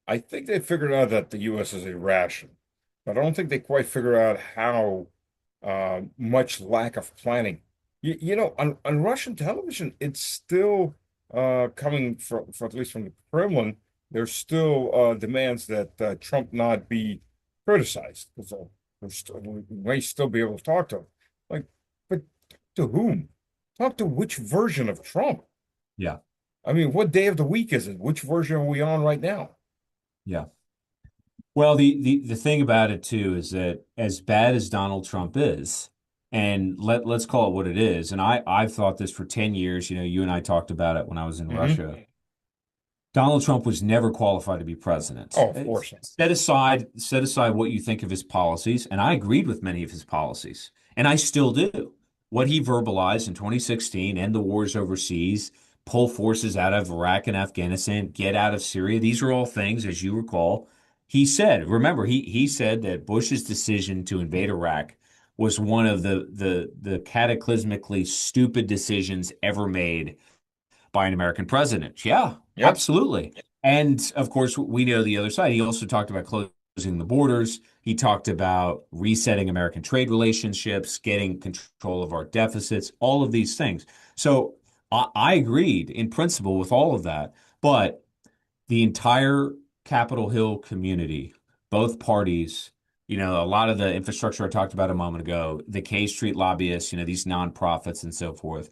I think they figured out that the U.S. is irrational, but I don't think they quite figured out how much lack of planning. On Russian television, it's still coming from at least from the Kremlin. There's still demands that Trump not be criticized because we may still be able to talk to him. Like, but to whom? Talk to which version of Trump? Yeah. I mean, what day of the week is it? Which version are we on right now? Yeah. Well, the thing about it too is that as bad as Donald Trump is, and let's call it what it is, and I've thought this for 10 years, you and I talked about it when I was in Hmm. Russia. Donald Trump was never qualified to be president. Oh, of course. Set aside what you think of his policies, and I agreed with many of his policies, and I still do. What he verbalized in 2016, end the wars overseas, pull forces out of Iraq and Afghanistan, get out of Syria. These are all things, as you recall, he said. Remember, he said that Bush's decision to invade Iraq was one of the cataclysmically stupid decisions ever made by an American president. Yeah, Yep. absolutely. And of course, we know the other side. He also talked about closing the borders. He talked about resetting American trade relationships, getting control of our deficits, all of these things. So I agreed in principle with all of that. But the entire Capitol Hill community, both parties, a lot of the infrastructure I talked about a moment ago, the K Street lobbyists, these nonprofits and so forth,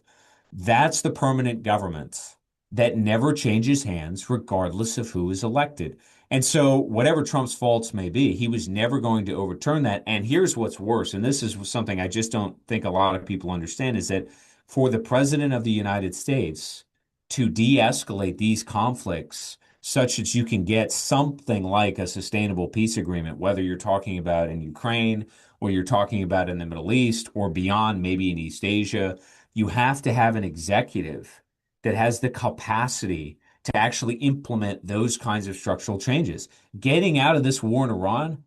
that's the permanent government that never changes hands regardless of who is elected. And so, whatever Trump's faults may be, he was never going to overturn that. And here's what's worse, and this is something I just don't think a lot of people understand, is that for the president of the United States to de-escalate these conflicts such that you can get something like a sustainable peace agreement, whether you're talking about in Ukraine or you're talking about in the Middle East or beyond, maybe in East Asia, you have to have an executive that has the capacity to actually implement those kinds of structural changes. Getting out of this war in Iran,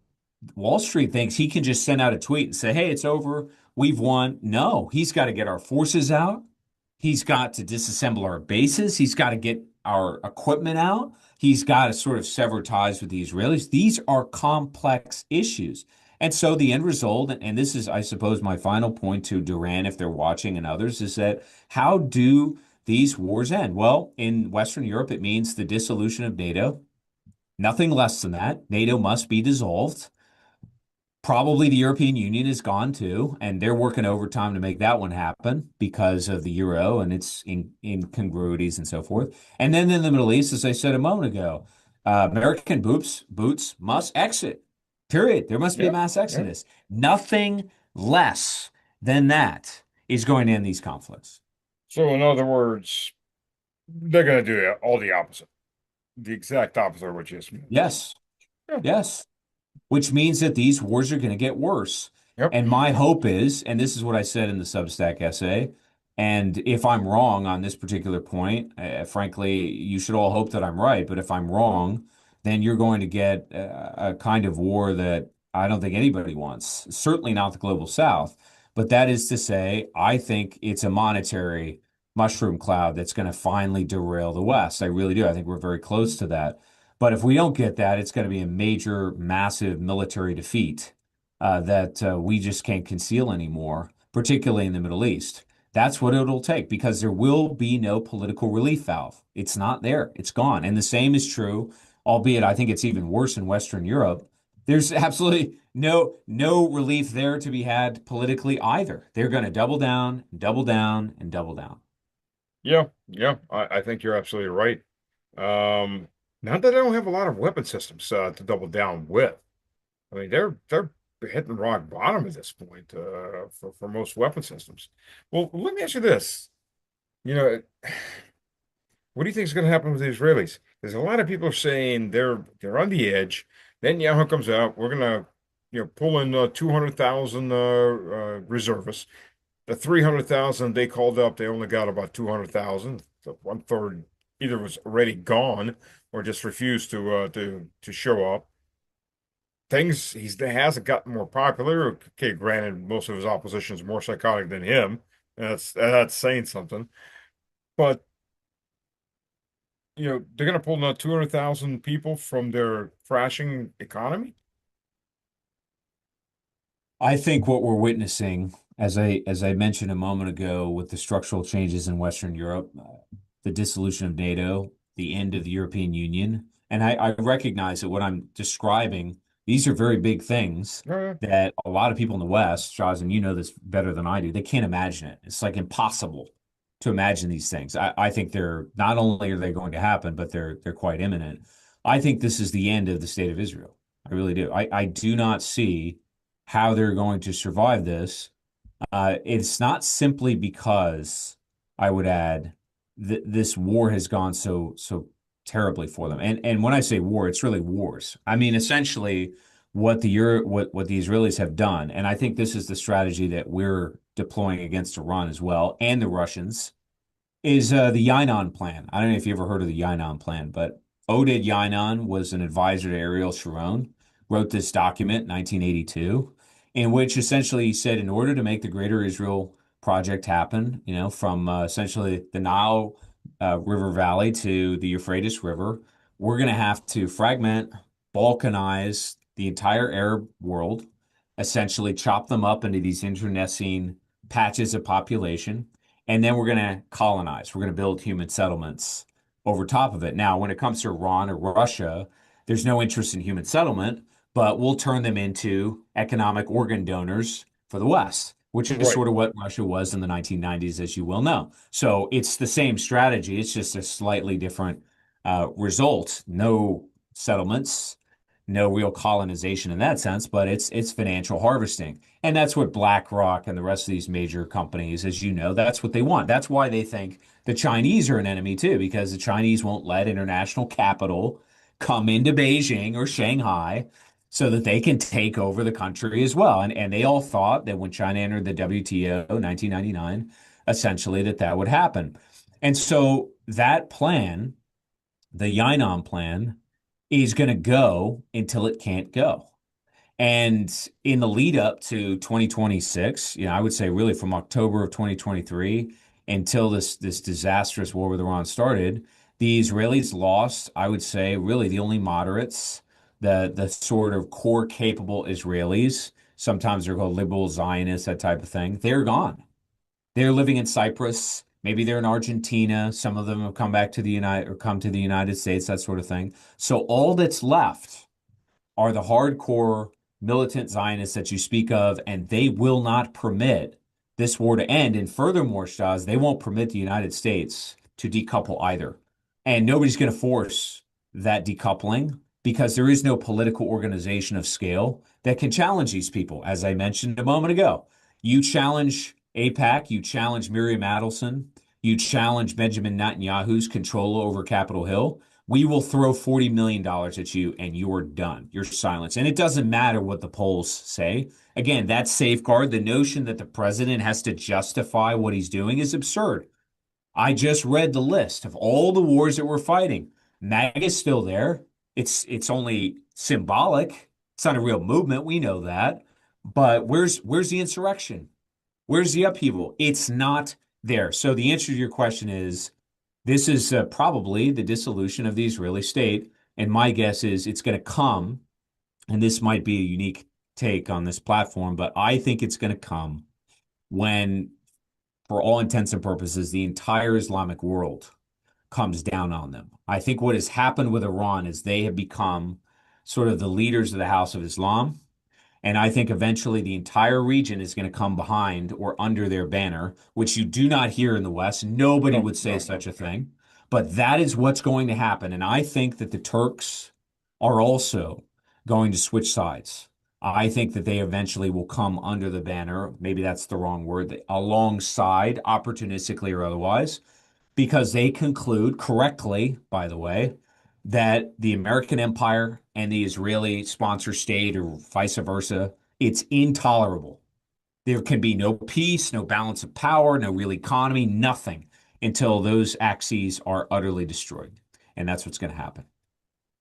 Wall Street thinks he can just send out a tweet and say, hey, it's over. We've won. No, he's got to get our forces out. He's got to disassemble our bases. He's got to get our equipment out. He's got to sort of sever ties with the Israelis. These are complex issues. And so the end result, and this is, I suppose, my final point to Duran, if they're watching and others, is that how do these wars end? Well, in Western Europe, it means the dissolution of NATO. Nothing less than that. NATO must be dissolved. Probably the European Union is gone too, and they're working overtime to make that one happen because of the euro and its incongruities and so forth. And then in the Middle East, as I said a moment ago, American boots must exit. Period. There must be a Yep. mass Yep. exodus. Nothing less than that is going to end these conflicts. So, in other words, they're going to do all the opposite, the exact opposite of what you just mentioned. Yes, Yeah. yes. Which means that these wars are going to get worse. Yep. And my hope is, and this is what I said in the Substack essay, and if I'm wrong on this particular point, frankly, you should all hope that I'm right. But if I'm wrong, then you're going to get a kind of war that I don't think anybody wants. Certainly not the global South. But that is to say, I think it's a monetary mushroom cloud that's going to finally derail the West. I really do. I think we're very close to that. But if we don't get that, it's going to be a major, massive military defeat that we just can't conceal anymore, particularly in the Middle East. That's what it'll take because there will be no political relief valve. It's not there. It's gone. And the same is true, albeit I think it's even worse in Western Europe. There's absolutely no relief there to be had politically either. They're going to double down, double down, and double down. Yeah. Yeah. I think you're absolutely right. Um, Not that I don't have a lot of weapon systems to double down with. I mean, they're hitting rock bottom at this point for most weapon systems. Well, let me ask you this. You know, what do you think is going to happen with the Israelis? Because a lot of people are saying they're on the edge. Then Yahoo comes out. We're gonna pull in 200,000 reservists. The 300,000 they called up, they only got about 200,000. So one third either was already gone or just refused to show up. He hasn't gotten more popular. Okay, granted, most of his opposition is more psychotic than him. That's saying something. But they're going to pull another 200,000 people from their crashing economy. I think what we're witnessing, as I mentioned a moment ago, with the structural changes in Western Europe, the dissolution of NATO, the end of the European Union, and I recognize that what I'm describing, these are very big things Yeah, that a lot of people in the West, Shaz, and you know this better than I do, they can't imagine it. It's like impossible to imagine these things. I think they're not only are they going to happen, but they're quite imminent. I think this is the end of the state of Israel. I really do. I do not see how they're going to survive this. It's not simply because I would add th this war has gone so terribly for them. And when I say war, it's really wars. I mean, essentially what the Israelis have done, and I think this is the strategy that we're deploying against Iran as well, and the Russians is the Yinon plan. I don't know if you ever heard of the Yinon plan, but Oded Yinon was an advisor to Ariel Sharon, wrote this document in 1982, in which essentially he said, in order to make the Greater Israel project happen, from essentially the Nile River Valley to the Euphrates River, we're going to have to fragment, balkanize the entire Arab world, essentially chop them up into these internecine patches of population, and then we're going to colonize. We're going to build human settlements over top of it. Now, when it comes to Iran or Russia, there's no interest in human settlement, but we'll turn them into economic organ donors for the West, which is right. sort of what Russia was in the 1990s, as you well know. So it's the same strategy. It's just a slightly different result. No settlements, no real colonization in that sense, but it's financial harvesting. And that's what BlackRock and the rest of these major companies, as you know, that's what they want. That's why they think the Chinese are an enemy too, because the Chinese won't let international capital come into Beijing or Shanghai so that they can take over the country as well. And they all thought that when China entered the WTO 1999, essentially that would happen. And so that plan, the Yinon plan, is going to go until it can't go. And in the lead up to 2026, I would say really from October of 2023 until this disastrous war with Iran started, the Israelis lost, I would say, really the only moderates, the sort of core capable Israelis. Sometimes they're called liberal Zionists, that type of thing. They're gone. They're living in Cyprus. Maybe they're in Argentina. Some of them have come back to the United States, that sort of thing. So all that's left are the hardcore militant Zionists that you speak of, and they will not permit this war to end. And furthermore, Shaz, they won't permit the United States to decouple either. And nobody's going to force that decoupling because there is no political organization of scale that can challenge these people. As I mentioned a moment ago, you challenge AIPAC, you challenge Miriam Adelson, you challenge Benjamin Netanyahu's control over Capitol Hill, we will throw $40 million at you and you're done. You're silenced. And it doesn't matter what the polls say. Again, that safeguard, the notion that the president has to justify what he's doing is absurd. I just read the list of all the wars that we're fighting. MAGA's still there. It's only symbolic. It's not a real movement. We know that. But where's the insurrection? Where's the upheaval? It's not there. So the answer to your question is this is probably the dissolution of the Israeli state. And my guess is it's going to come, and this might be a unique take on this platform, but I think it's going to come when, for all intents and purposes, the entire Islamic world comes down on them. I think what has happened with Iran is they have become sort of the leaders of the House of Islam. And I think eventually the entire region is going to come behind or under their banner, which you do not hear in the West. Nobody No, would say no, no. such a thing. But that is what's going to happen. And I think that the Turks are also going to switch sides. I think that they eventually will come under the banner. Maybe that's the wrong word, alongside, opportunistically or otherwise, because they conclude correctly, by the way, that the American empire and the Israeli sponsor state, or vice versa, it's intolerable. There can be no peace, no balance of power, no real economy, nothing until those axes are utterly destroyed. And that's what's going to happen.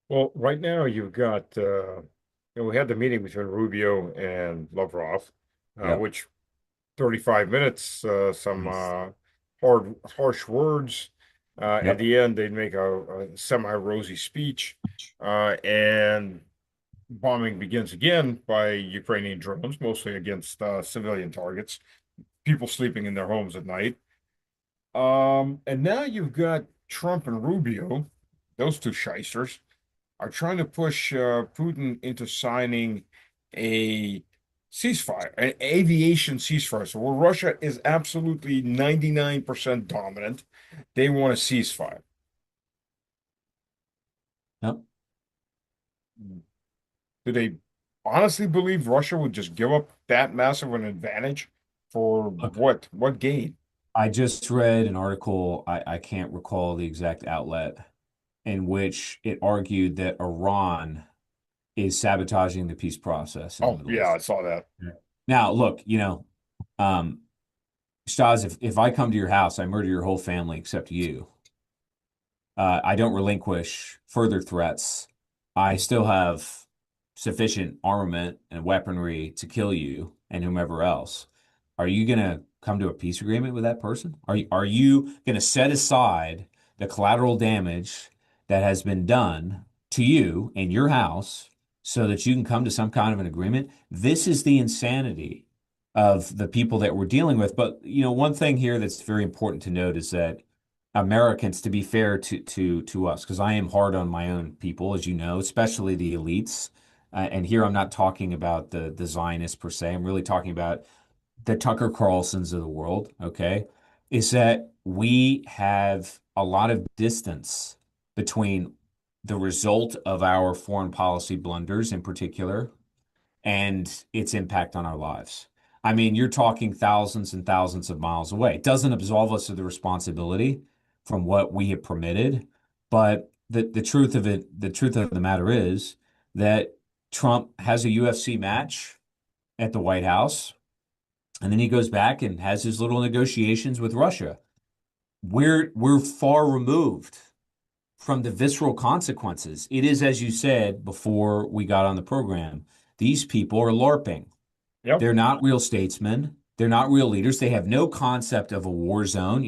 Well, right now you've got, we had the meeting between Rubio and Lavrov, Yep. which 35 minutes, some Nice. harsh words. At Yep. the end, they'd make a semi-rosy speech, and bombing begins again by Ukrainian drones, mostly against civilian targets, people sleeping in their homes at night. And now you've got Trump and Rubio, those two shysters, are trying to push Putin into signing a ceasefire, an aviation ceasefire. So where Russia is absolutely 99% dominant, they want a ceasefire. Yep. Do they honestly believe Russia would just give up that massive an advantage for Look, what? What gain? I just read an article, I can't recall the exact outlet, in which it argued that Iran is sabotaging the peace process in the Oh, Middle yeah, I East. saw that. Yeah. Now, look, um, Stas, if I come to your house, I murder your whole family except you. I don't relinquish further threats. I still have sufficient armament and weaponry to kill you and whomever else. Are you going to come to a peace agreement with that person? Are you going to set aside the collateral damage that has been done to you and your house so that you can come to some kind of an agreement? This is the insanity of the people that we're dealing with. But, one thing here that's very important to note is that Americans, to be fair to us, because I am hard on my own people, as you know, especially the elites. And here I'm not talking about the Zionists per se. I'm really talking about the Tucker Carlsons of the world, okay? Is that we have a lot of distance between the result of our foreign policy blunders in particular and its impact on our lives. I mean, you're talking thousands and thousands of miles away. It doesn't absolve us of the responsibility from what we have permitted, but the truth of it, the truth of the matter is that Trump has a UFC match at the White House, and then he goes back and has his little negotiations with Russia. We're far removed from the visceral consequences. It is, as you said before we got on the program, these people are LARPing. Yep. They're not real statesmen. They're not real leaders. They have no concept of a war zone.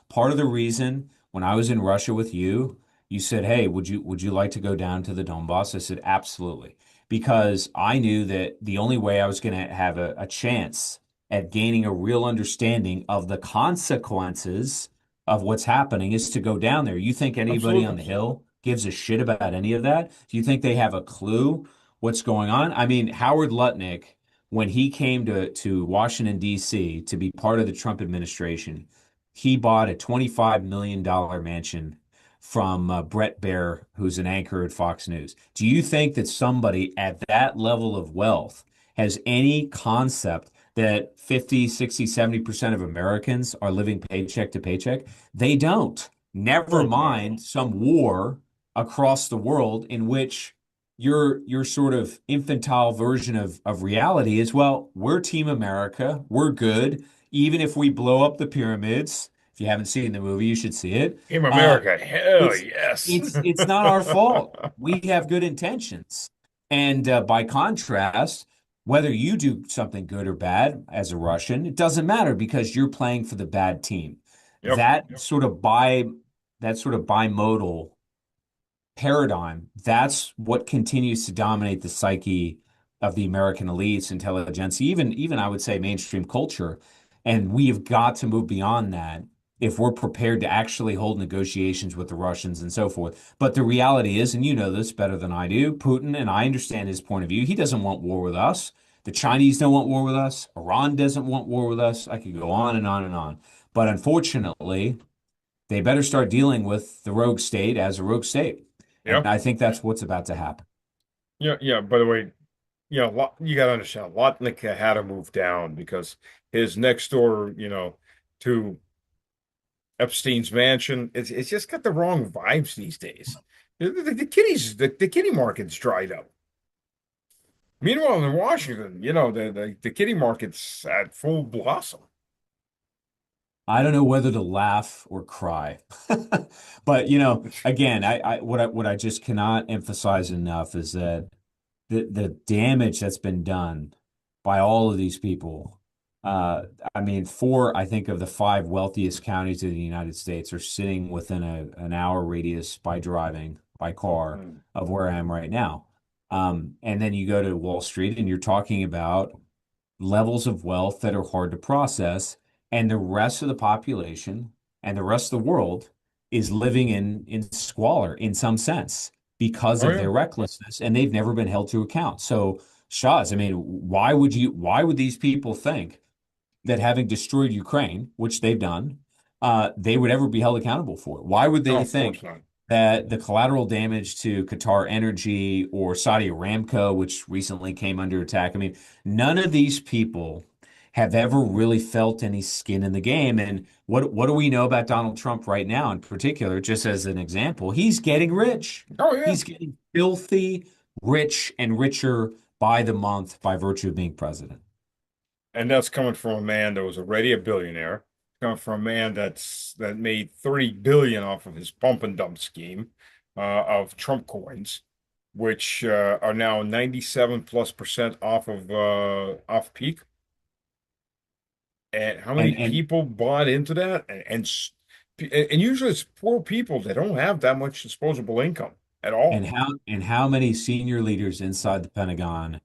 Part of the reason when I was in Russia with you, you said, "Hey, would you like to go down to the Donbass?" I said, "Absolutely." Because I knew that the only way I was going to have a chance at gaining a real understanding of the consequences of what's happening is to go down there. You think anybody on Absolutely. the Hill gives a shit about any of that? Do you think they have a clue what's going on? I mean, Howard Lutnick, when he came to Washington, D.C. to be part of the Trump administration, he bought a $25 million mansion from Brett Baer, who's an anchor at Fox News. Do you think that somebody at that level of wealth has any concept that 50, 60, 70% of Americans are living paycheck to paycheck? They don't. Of Never course not. mind some war across the world in which your sort of infantile version of reality is, well, we're Team America, we're good, even if we blow up the pyramids. If you haven't seen the movie, you should see it. Team Uh, America, hell it's yes. it's not our fault. We have good intentions, and by contrast, whether you do something good or bad as a Russian, it doesn't matter because you're playing for the bad team. Yep. That sort of bimodal paradigm, that's what continues to dominate the psyche of the American elites, intelligentsia, even I would say mainstream culture. And we have got to move beyond that if we're prepared to actually hold negotiations with the Russians and so forth. But the reality is, and you know this better than I do, Putin, and I understand his point of view, he doesn't want war with us. The Chinese don't want war with us. Iran doesn't want war with us. I could go on and on and on. But unfortunately, they better start dealing with the rogue state as a rogue state. And Yeah. I think that's what's about to happen. Yeah. Yeah. By the way, you got to understand, Lotnick had to move down because his next door, to Epstein's mansion, it's just got the wrong vibes these days. The kitty market's dried up. Meanwhile, in Washington, the kitty market's at full blossom. I don't know whether to laugh or cry. But again, what I just cannot emphasize enough is that the damage that's been done by all of these people. Uh, I mean, four, I think, of the five wealthiest counties in the United States are sitting within an hour radius by driving by car Mm. of where I am right now. And then you go to Wall Street and you're talking about levels of wealth that are hard to process, and the rest of the population and the rest of the world is living in squalor in some sense because Oh of yeah. their recklessness, and they've never been held to account. So, Shaz, I mean, why would these people think that having destroyed Ukraine, which they've done, they would ever be held accountable for it? Why would No, they of course think not. that the collateral damage to Qatar Energy or Saudi Aramco, which recently came under attack? I mean, none of these people have ever really felt any skin in the game. And what do we know about Donald Trump right now, in particular, just as an example? He's getting rich. Oh yeah. He's getting filthy rich and richer by the month by virtue of being president. And that's coming from a man that was already a billionaire, coming from a man that made 30 billion off of his pump and dump scheme of Trump coins, which are now 97 plus percent off of off peak. And how many And people bought into that? And usually it's poor people that don't have that much disposable income at all. how many senior leaders inside the Pentagon,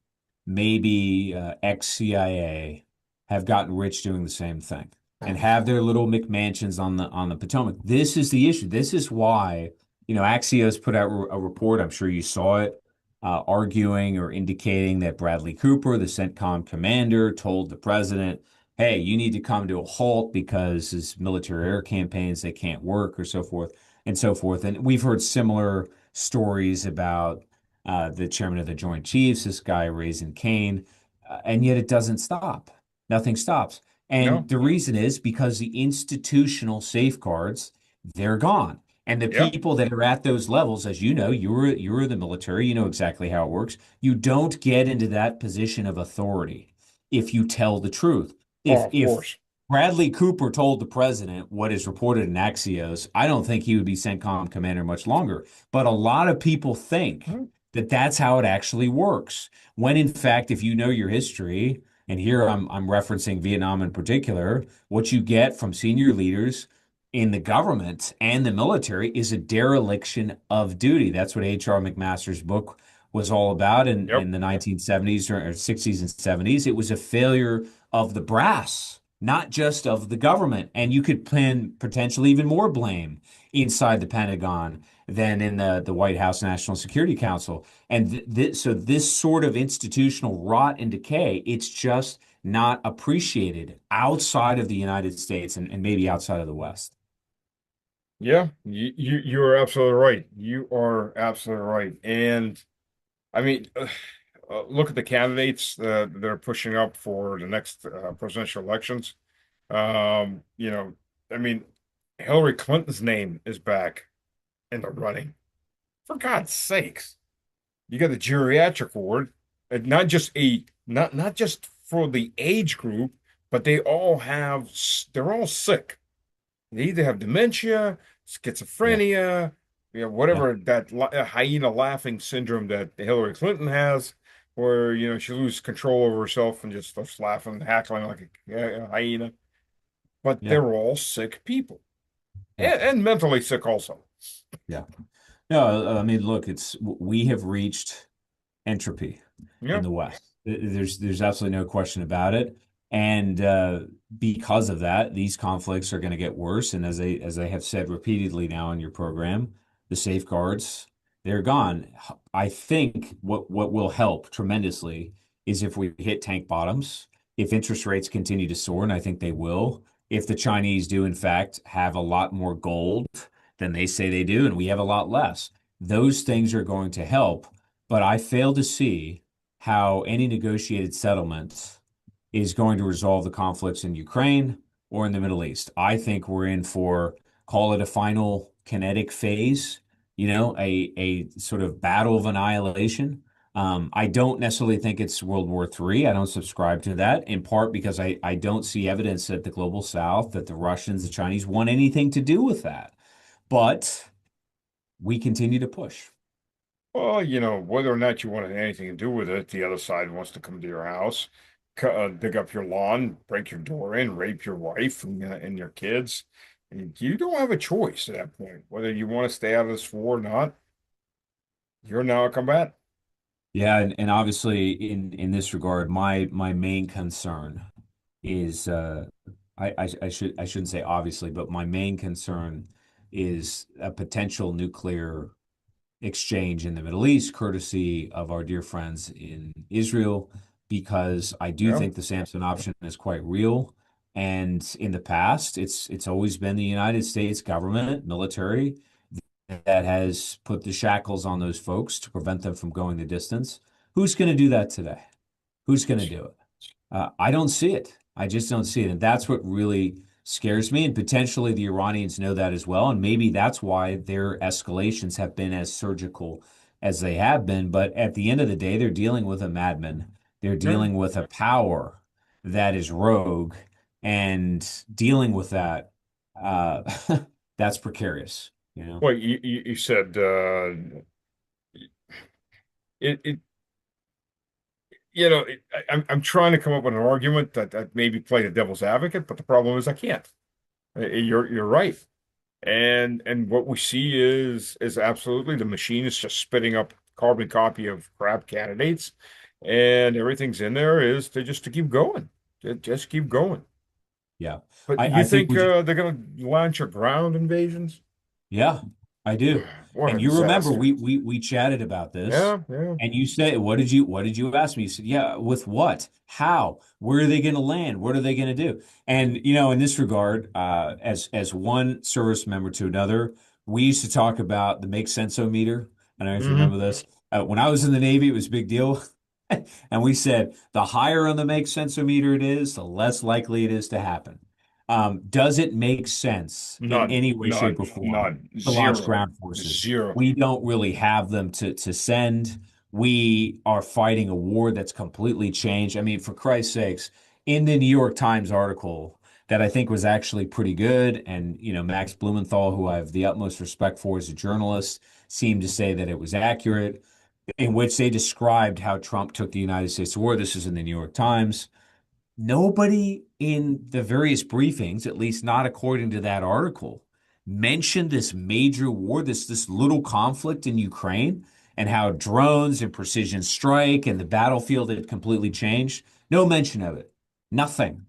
maybe ex-CIA, have gotten rich doing the same thing and have their little McMansions on the Potomac? This is the issue. This is why, Axios put out a report. I'm sure you saw it, arguing or indicating that Bradley Cooper, the CENTCOM commander, told the president, "Hey, you need to come to a halt because his military air campaigns they can't work," or so forth and so forth. And we've heard similar stories about the chairman of the Joint Chiefs, this guy raising Cain, and yet it doesn't stop. Nothing stops. And No, the reason is because the institutional safeguards, they're gone. And the yeah, people that are at those levels, as you know, you were in the military, you know exactly how it works. You don't get into that position of authority if you tell the truth. oh, If of if course. Bradley Cooper told the president what is reported in Axios, I don't think he would be CENTCOM commander much longer. But a lot of people think Hmm. that that's how it actually works. When in fact, if you know your history, and here I'm referencing Vietnam in particular, what you get from senior leaders in the government and the military is a dereliction of duty. That's what H.R. McMaster's book was all about in Yep. the 1970s or 60s and 70s. It was a failure of the brass, not just of the government. And you could plan potentially even more blame inside the Pentagon than in the White House National Security Council. And so this sort of institutional rot and decay, it's just not appreciated outside of the United States and maybe outside of the West. Yeah, you are absolutely right. You are absolutely right. And I mean, look at the candidates that are pushing up for the next presidential elections. You know, I mean, Hillary Clinton's name is back in the running. For God's sakes, you got the geriatric ward, and not just for the age group, but they're all sick. They either have dementia, Yeah, schizophrenia, yeah, whatever that hyena laughing syndrome that Hillary Clinton has, where she loses control over herself and just starts laughing, hackling like a hyena. But yeah, they're all sick people, yeah, and mentally sick also. yeah. No, I mean, look, we have reached entropy in Yeah. the West. There's absolutely no question about it. And because of that, these conflicts are going to get worse. And as I have said repeatedly now in your program, the safeguards, they're gone. I think what will help tremendously is if we hit tank bottoms, if interest rates continue to soar, and I think they will, if the Chinese do in fact have a lot more gold than they say they do, and we have a lot less. Those things are going to help, but I fail to see how any negotiated settlement is going to resolve the conflicts in Ukraine or in the Middle East. I think we're in for, call it a final kinetic phase, a sort of battle of annihilation. I don't necessarily think it's World War III. I don't subscribe to that, in part because I don't see evidence that the global South, that the Russians, the Chinese want anything to do with that. But we continue to push. Well, whether or not you want anything to do with it, the other side wants to come to your house. dig up your lawn, break your door in, rape your wife and your kids. And you don't have a choice at that point, whether you want to stay out of this war or not. You're now a combatant. Yeah, and obviously in this regard, my main concern is I shouldn't say obviously, but my main concern is a potential nuclear exchange in the Middle East, courtesy of our dear friends in Israel, because I do Yeah. think the Samson option is quite real. And in the past, it's always been the United States government, military, that has put the shackles on those folks to prevent them from going the distance. Who's going to do that today? Who's going to do it? I don't see it. I just don't see it. And that's what really scares me. And potentially the Iranians know that as well. And maybe that's why their escalations have been as surgical as they have been. But at the end of the day, they're dealing with a madman. They're Yeah. dealing with a power that is rogue and dealing with that. Uh, that's precarious, you know? Well, you said it I'm trying to come up with an argument that maybe play the devil's advocate, but the problem is I can't. You're right. And what we see is absolutely the machine is just spitting up carbon copy of crap candidates, and everything's in there is to keep going. Just keep going. Yeah. But I you think think we just they're going to launch a ground invasions? Yeah, I do. What a And you remember disaster. we chatted about this, Yeah, yeah. and you said, what did you ask me? You said, yeah, with what? How? Where are they going to land? What are they going to do? And in this regard, as one service member to another, we used to talk about the make sensometer. I don't know if you Hmm. remember this. When I was in the Navy, it was a big deal. And we said the higher on the make sensometer it is, the less likely it is to happen. Does it make sense in None, any way, shape, none, or form none. to launch Zero. ground forces? Zero. We don't really have them to send. We are fighting a war that's completely changed. I mean, for Christ's sakes, in the New York Times article that I think was actually pretty good, and Max Blumenthal, who I have the utmost respect for as a journalist, seemed to say that it was accurate, in which they described how Trump took the United States to war. This is in the New York Times. Nobody in the various briefings, at least not according to that article, mentioned this major war, this little conflict in Ukraine, and how drones and precision strike and the battlefield had completely changed. No mention of it. Nothing.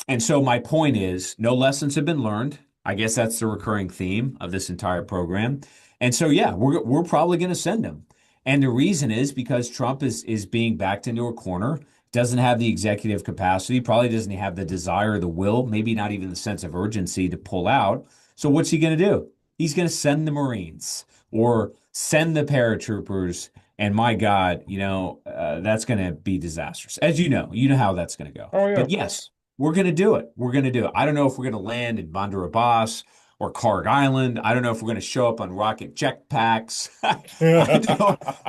And so my point is, no lessons have been learned. I guess that's the recurring theme of this entire program. And so yeah, we're probably going to send him. And the reason is because Trump is being backed into a corner, doesn't have the executive capacity, probably doesn't have the desire, the will, maybe not even the sense of urgency to pull out. So what's he going to do? He's going to send the Marines or send the paratroopers. And my God, that's going to be disastrous. As you know how that's going to go. Oh yeah. But yes, we're going to do it. We're going to do it. I don't know if we're going to land in Bandar Abbas or Karg Island. I don't know if we're going to show up on rocket jetpacks.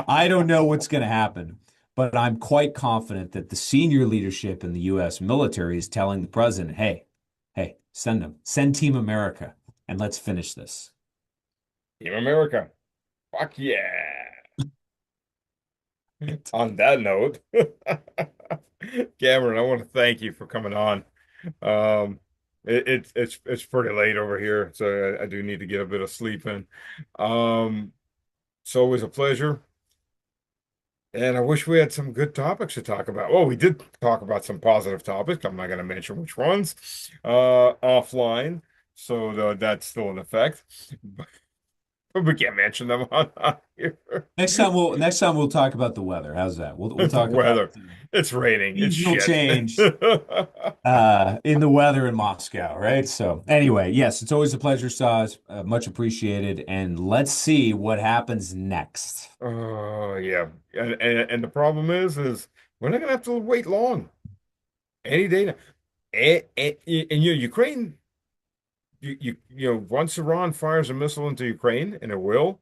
I don't know what's going to happen, but I'm quite confident that the senior leadership in the U.S. military is telling the president, hey, send them, send Team America, and let's finish this. Team America. Fuck yeah. On that note, Cameron, I want to thank you for coming on. Um, it's pretty late over here, so I do need to get a bit of sleep in. Um, it's always a pleasure, and I wish we had some good topics to talk about. Well, we did talk about some positive topics. I'm not going to mention which ones, offline, so that's still in effect. But we can't mention them on here. Next time we'll talk about the weather. How's that? We'll The talk about weather. It's raining. It's seasonal shit. change in the weather in Moscow, right? So anyway, yes, it's always a pleasure, Saz. Much appreciated. And let's see what happens next. Oh yeah, and the problem is we're not gonna have to wait long. Any day now. And Ukraine, once Iran fires a missile into Ukraine, and it will,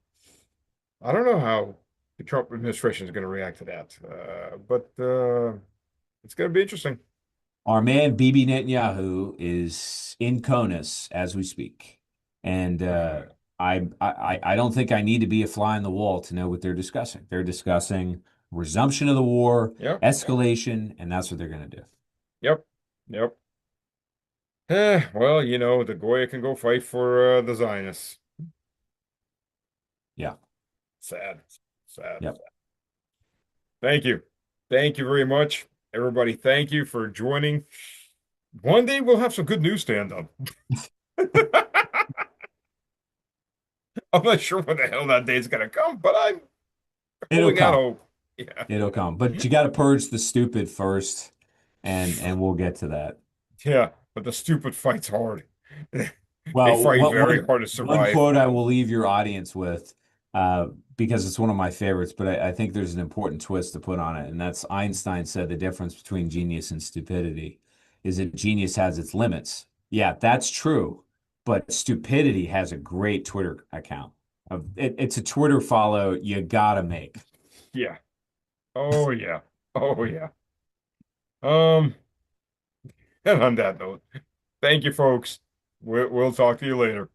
I don't know how the Trump administration is going to react to that. But it's going to be interesting. Our man Bibi Netanyahu is in CONUS as we speak, and I don't think I need to be a fly on the wall to know what they're discussing. They're discussing resumption of the war, Yep. escalation, and that's what they're going to do. Yep. Yep. Well, the Goya can go fight for the Zionists. Yeah. Sad. Sad. Yep. Thank you. Thank you very much. Everybody, thank you for joining. One day we'll have some good news stand up. I'm not sure when the hell that day's gonna come, but I'm It'll holding out come. hope. Yeah. It'll come. But you got to purge the stupid first, and we'll get to that. Yeah, but the stupid fight's hard. They Well, fight what very hard to one survive. quote I will leave your audience with, because it's one of my favorites, but I think there's an important twist to put on it, and that's Einstein said the difference between genius and stupidity is that genius has its limits. Yeah, that's true, but stupidity has a great Twitter account. It's a Twitter follow you gotta make. Yeah. Oh yeah. Oh yeah. Um, and on that note, thank you, folks. We'll talk to you later.